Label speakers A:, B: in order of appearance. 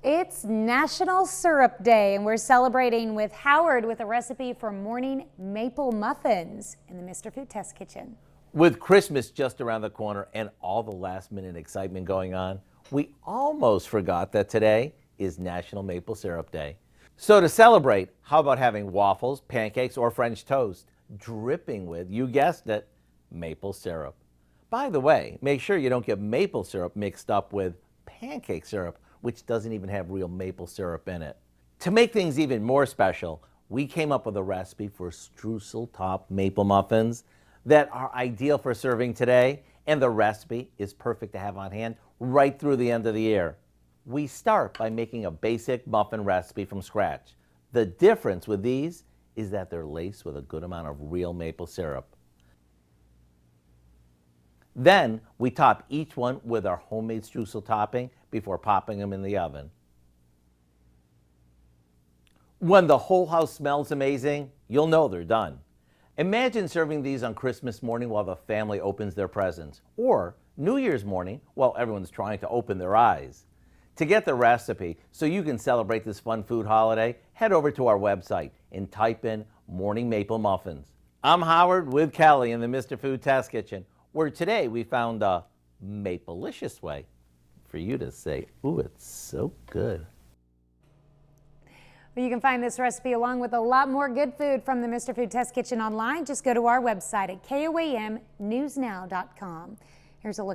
A: It's National Syrup Day, and we're celebrating with Howard with a recipe for morning maple muffins in the Mr. Food Test Kitchen.
B: With Christmas just around the corner and all the last-minute excitement going on, we almost forgot that today is National Maple Syrup Day. So to celebrate, how about having waffles, pancakes, or French toast dripping with, you guessed it, maple syrup. By the way, make sure you don't get maple syrup mixed up with pancake syrup, which doesn't even have real maple syrup in it. To make things even more special, we came up with a recipe for streusel top maple muffins that are ideal for serving today, and the recipe is perfect to have on hand right through the end of the year. We start by making a basic muffin recipe from scratch. The difference with these is that they're laced with a good amount of real maple syrup. Then we top each one with our homemade streusel topping before popping them in the oven. When the whole house smells amazing, you'll know they're done. Imagine serving these on Christmas morning while the family opens their presents, or New Year's morning while everyone's trying to open their eyes. To get the recipe so you can celebrate this fun food holiday, head over to our website and type in Morning Maple Muffins. I'm Howard with Kelly in the Mr. Food Test Kitchen, where today we found a maple-licious way for you to say, ooh, it's so good.
A: Well, you can find this recipe along with a lot more good food from the Mr. Food Test Kitchen online. Just go to our website at KOAMnewsnow.com. Here's a look